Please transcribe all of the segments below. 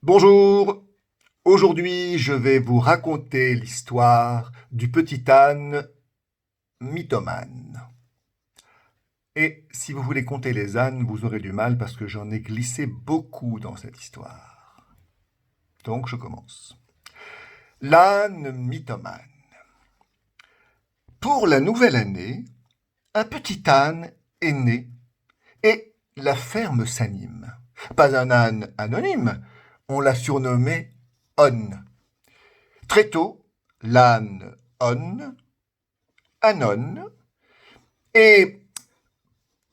Bonjour, aujourd'hui je vais vous raconter l'histoire du petit âne mythomane. Et si vous voulez compter les ânes, vous aurez du mal parce que j'en ai glissé beaucoup dans cette histoire. Donc je commence. L'âne mythomane. Pour la nouvelle année, un petit âne est né et la ferme s'anime. Pas un âne anonyme, on l'a surnommé On. Très tôt, l'âne On, Anon, et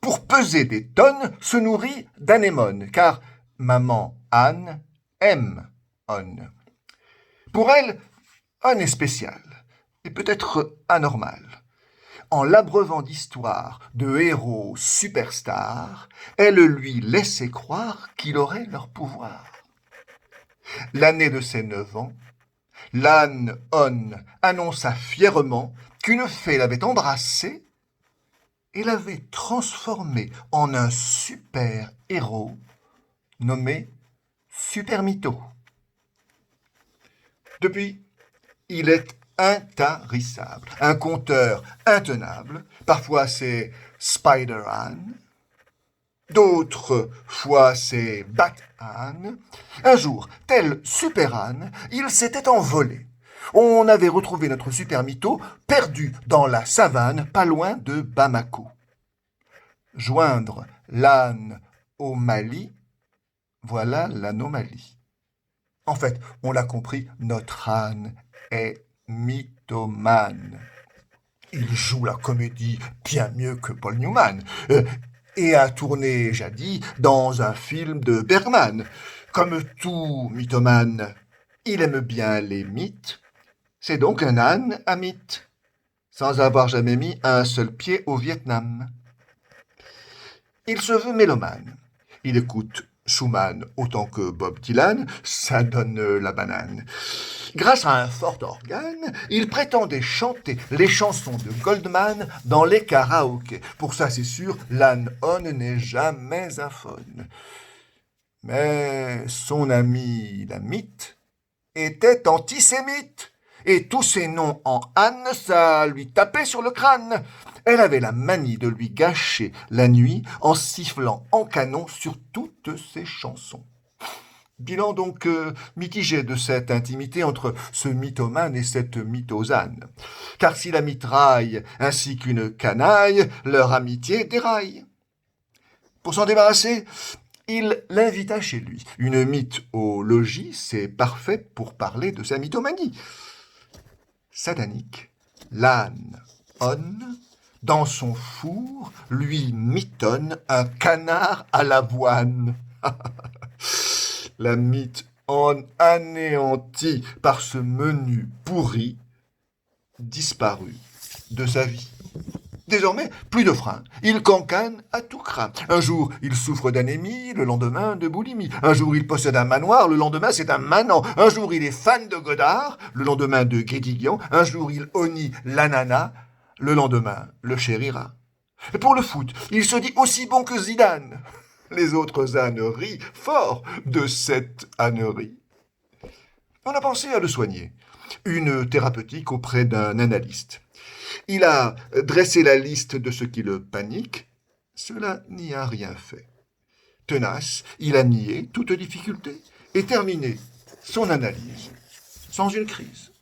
pour peser des tonnes, se nourrit d'anémones, car maman Anne aime On. Pour elle, On est spécial, et peut-être anormal. En l'abreuvant d'histoires de héros superstars, elle lui laissait croire qu'il aurait leur pouvoir. L'année de ses 9 ans, l'âne On annonça fièrement qu'une fée l'avait embrassé et l'avait transformé en un super-héros nommé Super Mytho. Depuis, il est intarissable, un conteur intenable. Parfois c'est Spider-Man, d'autres fois c'est Bat-Anne. Un jour, tel Super-Anne, il s'était envolé. On avait retrouvé notre super mytho perdu dans la savane, pas loin de Bamako. Joindre l'âne au Mali, voilà l'anomalie. En fait, on l'a compris, notre âne est mythomane. Il joue la comédie bien mieux que Paul Newman et a tourné jadis dans un film de Bergman. Comme tout mythomane, il aime bien les mythes. C'est donc un âne à mythe, sans avoir jamais mis un seul pied au Vietnam. Il se veut mélomane. Il écoute Schumann autant que Bob Dylan, ça donne la banane. Grâce à un fort organe, il prétendait chanter les chansons de Goldman dans les karaokés. Pour ça, c'est sûr, l'âne On n'est jamais aphone. Mais son ami la mythe était antisémite. Et tous ces noms en Anne, ça lui tapait sur le crâne. Elle avait la manie de lui gâcher la nuit en sifflant en canon sur toutes ses chansons. Bilan donc mitigé de cette intimité entre ce mythomane et cette mythosane. Car si la mitraille ainsi qu'une canaille, leur amitié déraille. Pour s'en débarrasser, il l'invita chez lui. Une mythe au logis, c'est parfait pour parler de sa mythomanie. Satanique, l'âne On, dans son four, lui mitonne un canard à l'avoine. La mythe On, anéantie par ce menu pourri, disparut de sa vie. Désormais, plus de frein. Il cancane à tout craint. Un jour, il souffre d'anémie, le lendemain de boulimie. Un jour, il possède un manoir, le lendemain, c'est un manant. Un jour, il est fan de Godard, le lendemain de Guédiguian. Un jour, il honnit l'ananas, le lendemain, le chérira. Pour le foot, il se dit aussi bon que Zidane. Les autres ânes rient fort de cette ânerie. On a pensé à le soigner. Une thérapeutique auprès d'un analyste. Il a dressé la liste de ce qui le panique. Cela n'y a rien fait. Tenace, il a nié toute difficulté et terminé son analyse sans une crise.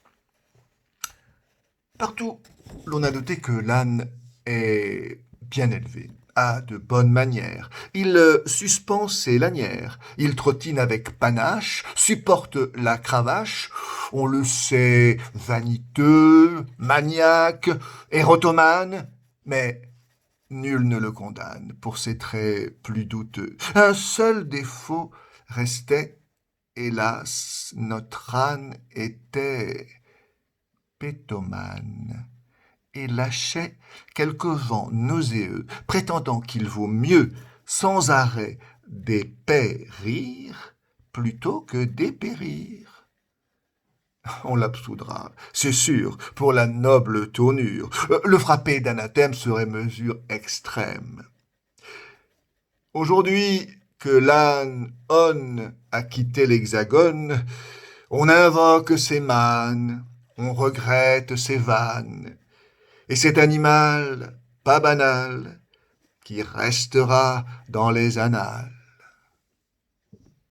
Partout, l'on a noté que l'âne est bien élevé, a de bonnes manières. Il suspend ses lanières. Il trottine avec panache, supporte la cravache. On le sait vaniteux, maniaque, érotomane, mais nul ne le condamne pour ses traits plus douteux. Un seul défaut restait, hélas, notre âne était pétomane et lâchait quelques vents nauséeux, prétendant qu'il vaut mieux sans arrêt dépérir plutôt que dépérir. On l'absoudra, c'est sûr, pour la noble tournure. Le frapper d'anathème serait mesure extrême. Aujourd'hui, que l'âne on a quitté l'hexagone, on invoque ses mânes, on regrette ses vannes, et cet animal, pas banal, qui restera dans les annales.